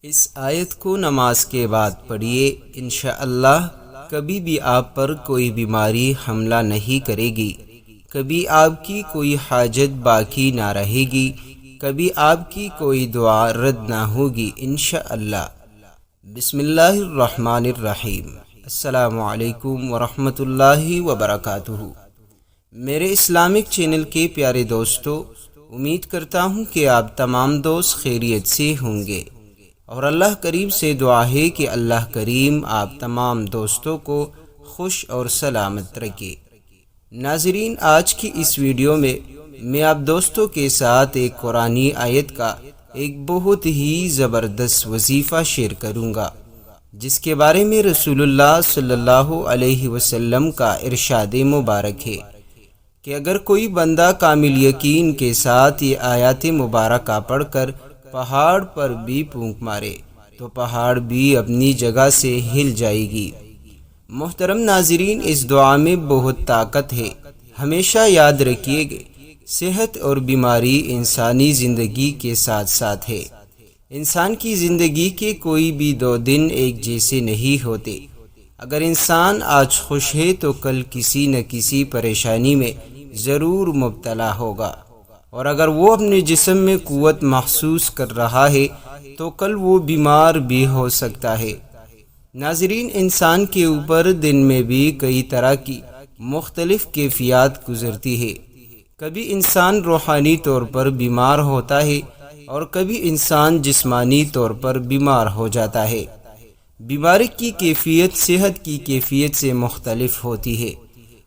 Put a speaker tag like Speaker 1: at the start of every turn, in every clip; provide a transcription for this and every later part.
Speaker 1: اس آیت کو نماز کے بعد پڑھیے، انشاءاللہ کبھی بھی آپ پر کوئی بیماری حملہ نہیں کرے گی، کبھی آپ کی کوئی حاجت باقی نہ رہے گی، کبھی آپ کی کوئی دعا رد نہ ہوگی انشاءاللہ۔ بسم اللہ الرحمن الرحیم۔ السلام علیکم ورحمۃ اللہ وبرکاتہ۔ میرے اسلامک چینل کے پیارے دوستو، امید کرتا ہوں کہ آپ تمام دوست خیریت سے ہوں گے، اور اللہ کریم سے دعا ہے کہ اللہ کریم آپ تمام دوستوں کو خوش اور سلامت رکھے۔ ناظرین، آج کی اس ویڈیو میں آپ دوستوں کے ساتھ ایک قرآنی آیت کا ایک بہت ہی زبردست وظیفہ شیئر کروں گا، جس کے بارے میں رسول اللہ صلی اللہ علیہ وسلم کا ارشاد مبارک ہے کہ اگر کوئی بندہ کامل یقین کے ساتھ یہ آیات مبارکہ پڑھ کر پہاڑ پر بھی پھونک مارے تو پہاڑ بھی اپنی جگہ سے ہل جائے گی۔ محترم ناظرین، اس دعا میں بہت طاقت ہے، ہمیشہ یاد رکھیے گا۔ صحت اور بیماری انسانی زندگی کے ساتھ ساتھ ہے۔ انسان کی زندگی کے کوئی بھی 2 دن ایک جیسے نہیں ہوتے۔ اگر انسان آج خوش ہے تو کل کسی نہ کسی پریشانی میں ضرور مبتلا ہوگا، اور اگر وہ اپنے جسم میں قوت محسوس کر رہا ہے تو کل وہ بیمار بھی ہو سکتا ہے۔ ناظرین، انسان کے اوپر دن میں بھی کئی طرح کی مختلف کیفیات گزرتی ہے۔ کبھی انسان روحانی طور پر بیمار ہوتا ہے اور کبھی انسان جسمانی طور پر بیمار ہو جاتا ہے۔ بیماری کی کیفیت صحت کی کیفیت سے مختلف ہوتی ہے،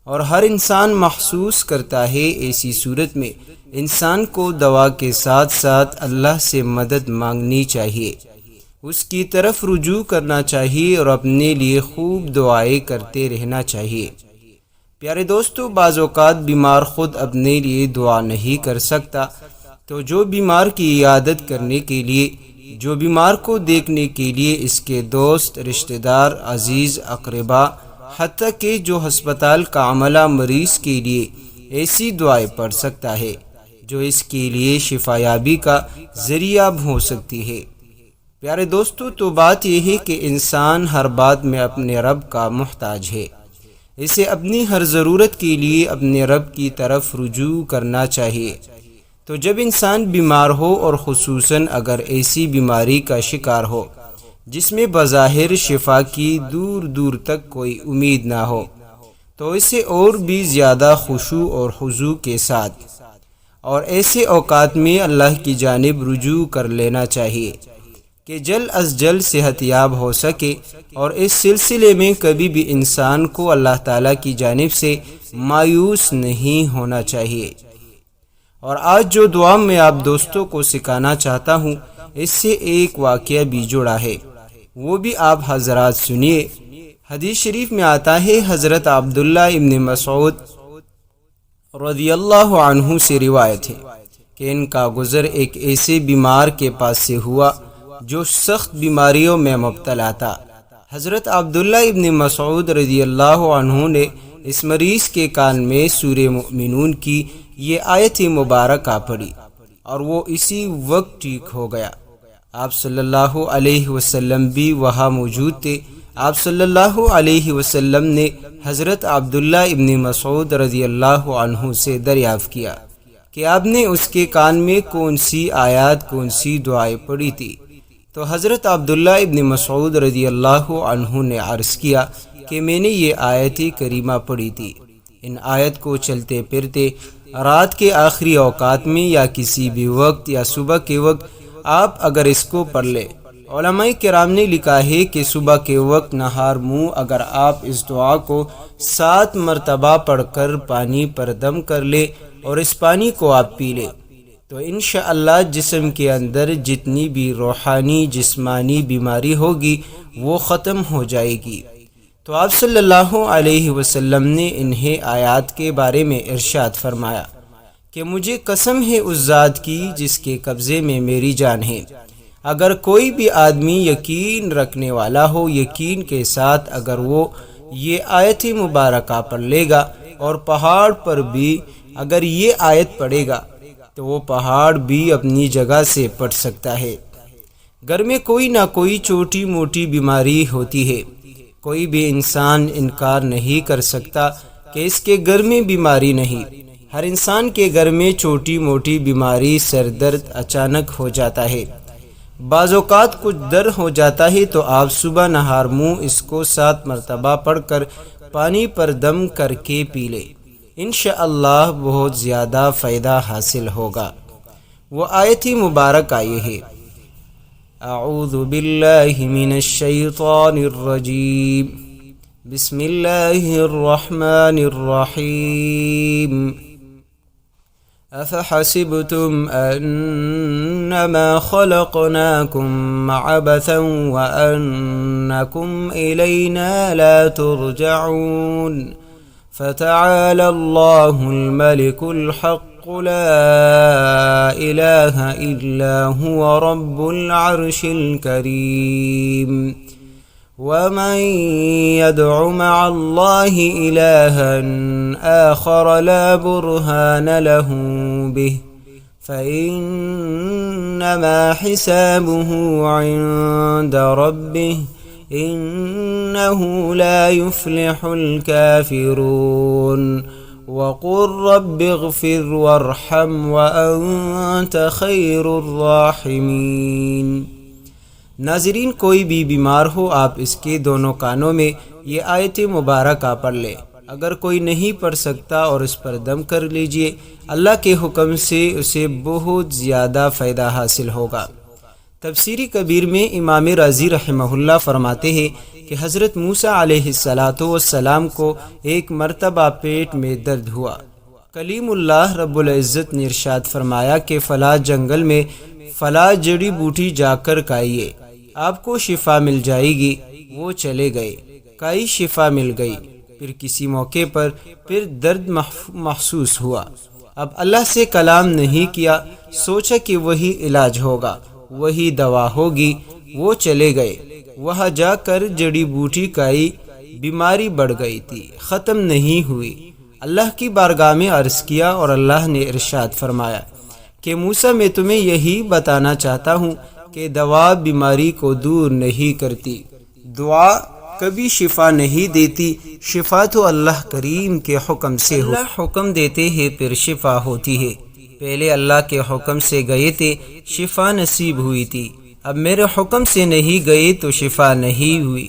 Speaker 1: اور ہر انسان محسوس کرتا ہے۔ ایسی صورت میں انسان کو دوا کے ساتھ ساتھ اللہ سے مدد مانگنی چاہیے، اس کی طرف رجوع کرنا چاہیے اور اپنے لیے خوب دعائیں کرتے رہنا چاہیے۔ پیارے دوستو، بعض اوقات بیمار خود اپنے لیے دعا نہیں کر سکتا، تو جو بیمار کی عیادت کرنے کے لیے، جو بیمار کو دیکھنے کے لیے اس کے دوست، رشتہ دار، عزیز، اقربا، حتیٰ کہ جو ہسپتال کا عملہ مریض کے لیے ایسی دعائیں پڑھ سکتا ہے جو اس کے لیے شفا یابی کا ذریعہ ہو سکتی ہے۔ پیارے دوستو، تو بات یہ ہے کہ انسان ہر بات میں اپنے رب کا محتاج ہے، اسے اپنی ہر ضرورت کے لیے اپنے رب کی طرف رجوع کرنا چاہیے۔ تو جب انسان بیمار ہو، اور خصوصاً اگر ایسی بیماری کا شکار ہو جس میں بظاہر شفا کی دور دور تک کوئی امید نہ ہو، تو اسے اور بھی زیادہ خشوع اور خضوع کے ساتھ اور ایسے اوقات میں اللہ کی جانب رجوع کر لینا چاہیے کہ جلد از جلد صحت یاب ہو سکے، اور اس سلسلے میں کبھی بھی انسان کو اللہ تعالیٰ کی جانب سے مایوس نہیں ہونا چاہیے۔ اور آج جو دعا میں آپ دوستوں کو سکھانا چاہتا ہوں، اس سے ایک واقعہ بھی جڑا ہے، وہ بھی آپ حضرات سنیے۔ حدیث شریف میں آتا ہے، حضرت عبداللہ ابن مسعود رضی اللہ عنہ سے روایت ہے کہ ان کا گزر ایک ایسے بیمار کے پاس سے ہوا جو سخت بیماریوں میں مبتلا تھا۔ حضرت عبداللہ ابن مسعود رضی اللہ عنہ نے اس مریض کے کان میں سورہ مؤمنون کی یہ آیت مبارکہ پڑھی، اور وہ اسی وقت ٹھیک ہو گیا۔ آپ صلی اللہ علیہ وسلم بھی وہاں موجود تھے۔ آپ صلی اللہ علیہ وسلم نے حضرت عبداللہ ابن مسعود رضی اللہ عنہ سے دریافت کیا کہ آپ نے اس کے کان میں کون سی آیات، کون سی دعائیں پڑھی تھی؟ تو حضرت عبداللہ ابن مسعود رضی اللہ عنہ نے عرض کیا کہ میں نے یہ آیت کریمہ پڑھی تھی۔ ان آیت کو چلتے پھرتے رات کے آخری اوقات میں یا کسی بھی وقت یا صبح کے وقت آپ اگر اس کو پڑھ لیں، علماء کرام نے لکھا ہے کہ صبح کے وقت نہار منہ اگر آپ اس دعا کو 7 مرتبہ پڑھ کر پانی پر دم کر لیں اور اس پانی کو آپ پی لیں، تو انشاءاللہ جسم کے اندر جتنی بھی روحانی جسمانی بیماری ہوگی وہ ختم ہو جائے گی۔ تو آپ صلی اللہ علیہ وسلم نے انہیں آیات کے بارے میں ارشاد فرمایا کہ مجھے قسم ہے اس ذات کی جس کے قبضے میں میری جان ہے، اگر کوئی بھی آدمی یقین رکھنے والا ہو، یقین کے ساتھ اگر وہ یہ آیت مبارکہ پڑھ لے گا اور پہاڑ پر بھی اگر یہ آیت پڑھے گا تو وہ پہاڑ بھی اپنی جگہ سے پٹ سکتا ہے۔ گھر میں کوئی نہ کوئی چھوٹی موٹی بیماری ہوتی ہے۔ کوئی بھی انسان انکار نہیں کر سکتا کہ اس کے گھر میں بیماری نہیں۔ ہر انسان کے گھر میں چھوٹی موٹی بیماری، سر درد اچانک ہو جاتا ہے۔ بعض اوقات کچھ درد ہو جاتا ہے تو آپ صبح نہار منہ اس کو 7 مرتبہ پڑھ کر پانی پر دم کر کے پی لیں، انشاءاللہ بہت زیادہ فائدہ حاصل ہوگا۔ وہ آیت مبارکہ یہ ہے: اعوذ باللہ من الشیطان الرجیم، بسم اللہ الرحمن الرحیم، افحسبتم انما خلقناکم عبثا وانکم الینا لا ترجعون، فتعالى الله الملك الحق لا إله إلا هو رب العرش الكريم، ومن يدع مع الله إلها آخر لا برهان له به فإنما حسابه عند ربه إنه لا يفلح الكافرون، وقل رب اغفر وارحم وأنت خير الراحمين۔ ناظرین، کوئی بھی بیمار ہو آپ اس کے دونوں کانوں میں یہ آیت مبارکہ پڑھ لیں۔ اگر کوئی نہیں پڑھ سکتا اور اس پر دم کر لیجئے، اللہ کے حکم سے اسے بہت زیادہ فائدہ حاصل ہوگا۔ تفسیر کبیر میں امام رازی رحمہ اللہ فرماتے ہیں کہ حضرت موسیٰ علیہ السلام کو ایک مرتبہ پیٹ میں درد ہوا۔ کلیم اللہ رب العزت نے ارشاد فرمایا کہ فلاں جنگل میں فلاں جڑی بوٹی جا کر کھائیے، آپ کو شفا مل جائے گی۔ وہ چلے گئے، کئی شفا مل گئی۔ پھر کسی موقع پر پھر درد محسوس ہوا۔ اب اللہ سے کلام نہیں کیا، سوچا کہ وہی علاج ہوگا، وہی دوا ہوگی۔ وہ چلے گئے، وہاں جا کر جڑی بوٹی کھائی، بیماری بڑھ گئی تھی، ختم نہیں ہوئی۔ اللہ کی بارگاہ میں عرض کیا اور اللہ نے ارشاد فرمایا کہ موسیٰ میں تمہیں یہی بتانا چاہتا ہوں کہ دوا بیماری کو دور نہیں کرتی، دعا کبھی شفا نہیں دیتی، شفا تو اللہ کریم کے حکم سے ہو۔ اللہ حکم دیتے ہیں پھر شفا ہوتی ہے۔ پہلے اللہ کے حکم سے گئے تھے، شفا نصیب ہوئی تھی، اب میرے حکم سے نہیں گئے تو شفا نہیں ہوئی۔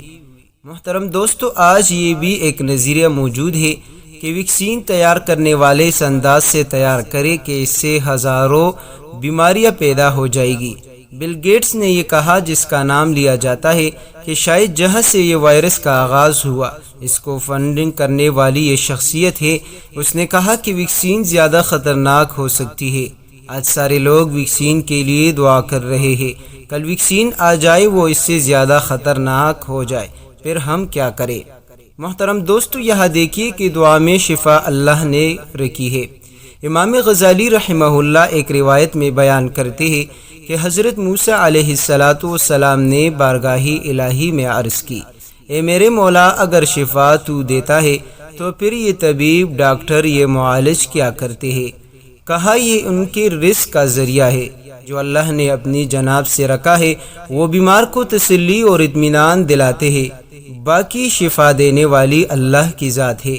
Speaker 1: محترم دوستو، آج یہ بھی ایک نظریہ موجود ہے کہ ویکسین تیار کرنے والے اس انداز سے تیار کرے کہ اس سے ہزاروں بیماریاں پیدا ہو جائے گی۔ بل گیٹس نے یہ کہا، جس کا نام لیا جاتا ہے کہ شاید جہاں سے یہ وائرس کا آغاز ہوا، اس کو فنڈنگ کرنے والی یہ شخصیت ہے، اس نے کہا کہ ویکسین زیادہ خطرناک ہو سکتی ہے۔ آج سارے لوگ ویکسین کے لیے دعا کر رہے ہیں، کل ویکسین آ جائے وہ اس سے زیادہ خطرناک ہو جائے، پھر ہم کیا کریں؟ محترم دوستو، یہاں دیکھیے کہ دعا میں شفا اللہ نے رکھی ہے۔ امام غزالی رحمہ اللہ ایک روایت میں بیان کرتے ہیں کہ حضرت موسیٰ علیہ السلام نے بارگاہ الہی میں عرض کی، اے میرے مولا، اگر شفا تو دیتا ہے تو پھر یہ طبیب، ڈاکٹر، یہ معالج کیا کرتے ہیں؟ کہا یہ ان کے رزق کا ذریعہ ہے جو اللہ نے اپنی جناب سے رکھا ہے، وہ بیمار کو تسلی اور اطمینان دلاتے ہیں، باقی شفا دینے والی اللہ کی ذات ہے۔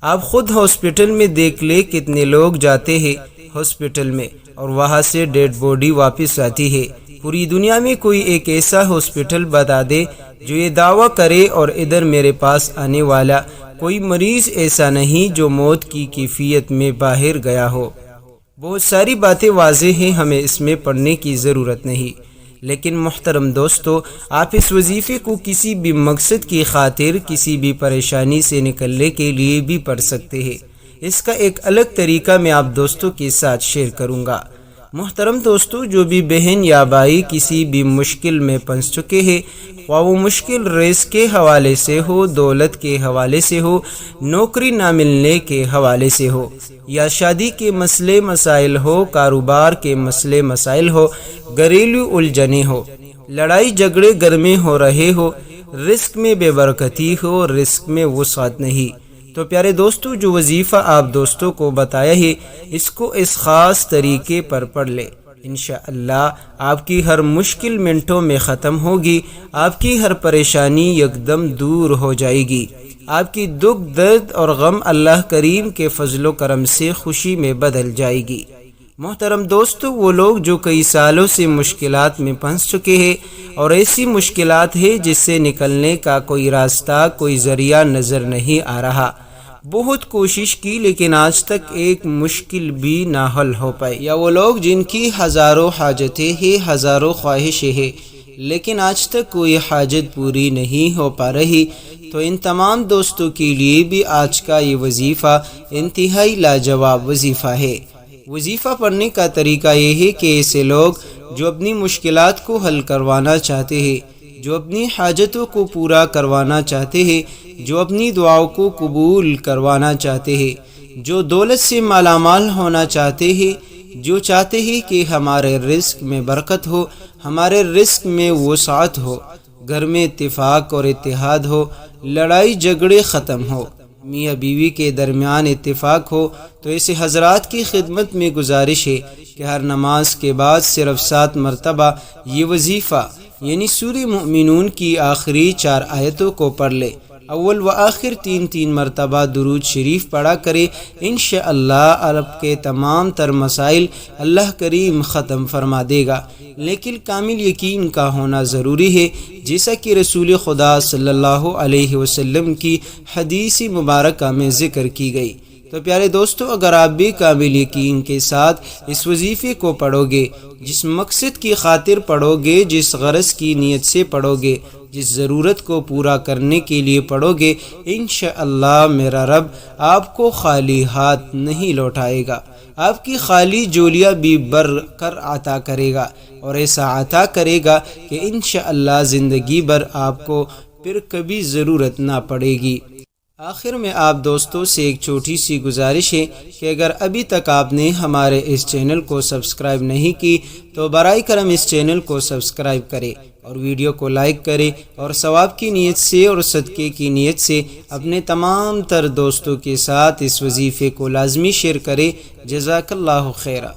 Speaker 1: آپ خود ہاسپٹل میں دیکھ لیں، کتنے لوگ جاتے ہیں ہاسپٹل میں اور وہاں سے ڈیڈ باڈی واپس آتی ہے۔ پوری دنیا میں کوئی ایک ایسا ہاسپٹل بتا دے جو یہ دعویٰ کرے اور ادھر میرے پاس آنے والا کوئی مریض ایسا نہیں جو موت کی کیفیت میں باہر گیا ہو۔ بہت ساری باتیں واضح ہیں، ہمیں اس میں پڑھنے کی ضرورت نہیں، لیکن محترم دوستو، آپ اس وظیفے کو کسی بھی مقصد کی خاطر، کسی بھی پریشانی سے نکلنے کے لیے بھی پڑھ سکتے ہیں۔ اس کا ایک الگ طریقہ میں آپ دوستوں کے ساتھ شیئر کروں گا۔ محترم دوستو، جو بھی بہن یا بھائی کسی بھی مشکل میں پھنس چکے ہیں، خواہ وہ مشکل رزق کے حوالے سے ہو، دولت کے حوالے سے ہو، نوکری نہ ملنے کے حوالے سے ہو، یا شادی کے مسئلے مسائل ہو، کاروبار کے مسئلے مسائل ہو، گھریلو الجھنیں ہو، لڑائی جھگڑے گھر میں ہو رہے ہو، رزق میں بے برکتی ہو، رزق میں وسعت نہیں، تو پیارے دوستو، جو وظیفہ آپ دوستوں کو بتایا ہے، اس کو اس خاص طریقے پر پڑھ لے۔ انشاءاللہ آپ کی ہر مشکل منٹوں میں ختم ہوگی، آپ کی ہر پریشانی یکدم دور ہو جائے گی، آپ کی دکھ درد اور غم اللہ کریم کے فضل و کرم سے خوشی میں بدل جائے گی۔ محترم دوستو، وہ لوگ جو کئی سالوں سے مشکلات میں پھنس چکے ہیں اور ایسی مشکلات ہیں جس سے نکلنے کا کوئی راستہ، کوئی ذریعہ نظر نہیں آ رہا، بہت کوشش کی لیکن آج تک ایک مشکل بھی نہ حل ہو پائے، یا وہ لوگ جن کی ہزاروں حاجتیں ہیں، ہزاروں خواہشیں ہیں لیکن آج تک کوئی حاجت پوری نہیں ہو پا رہی، تو ان تمام دوستوں کے لیے بھی آج کا یہ وظیفہ انتہائی لاجواب وظیفہ ہے۔ وظیفہ پڑھنے کا طریقہ یہ ہے کہ ایسے لوگ جو اپنی مشکلات کو حل کروانا چاہتے ہیں، جو اپنی حاجتوں کو پورا کروانا چاہتے ہیں، جو اپنی دعاؤں کو قبول کروانا چاہتے ہیں، جو دولت سے مالا مال ہونا چاہتے ہیں، جو چاہتے ہیں کہ ہمارے رزق میں برکت ہو، ہمارے رزق میں وسعت ہو، گھر میں اتفاق اور اتحاد ہو، لڑائی جھگڑے ختم ہو، میاں بیوی کے درمیان اتفاق ہو، تو ایسے حضرات کی خدمت میں گزارش ہے کہ ہر نماز کے بعد صرف 7 مرتبہ یہ وظیفہ یعنی سورہ مومنون کی آخری 4 آیتوں کو پڑھ لے، اول و آخر 3 مرتبہ درود شریف پڑھا کرے، انشاءاللہ آپ کے تمام تر مسائل اللہ کریم ختم فرما دے گا۔ لیکن کامل یقین کا ہونا ضروری ہے، جیسا کہ رسول خدا صلی اللہ علیہ وسلم کی حدیث مبارکہ میں ذکر کی گئی۔ تو پیارے دوستو، اگر آپ بھی کامل یقین کے ساتھ اس وظیفے کو پڑھو گے، جس مقصد کی خاطر پڑھو گے، جس غرض کی نیت سے پڑھو گے، جس ضرورت کو پورا کرنے کے لیے پڑھو گے، انشاءاللہ میرا رب آپ کو خالی ہاتھ نہیں لوٹائے گا، آپ کی خالی جولیاں بھی بھر کر عطا کرے گا، اور ایسا عطا کرے گا کہ انشاءاللہ زندگی بھر آپ کو پھر کبھی ضرورت نہ پڑے گی۔ آخر میں آپ دوستوں سے ایک چھوٹی سی گزارش ہے کہ اگر ابھی تک آپ نے ہمارے اس چینل کو سبسکرائب نہیں کی تو برائے کرم اس چینل کو سبسکرائب کریں اور ویڈیو کو لائک کریں، اور ثواب کی نیت سے اور صدقے کی نیت سے اپنے تمام تر دوستوں کے ساتھ اس وظیفے کو لازمی شیئر کریں۔ جزاک اللہ خیرہ۔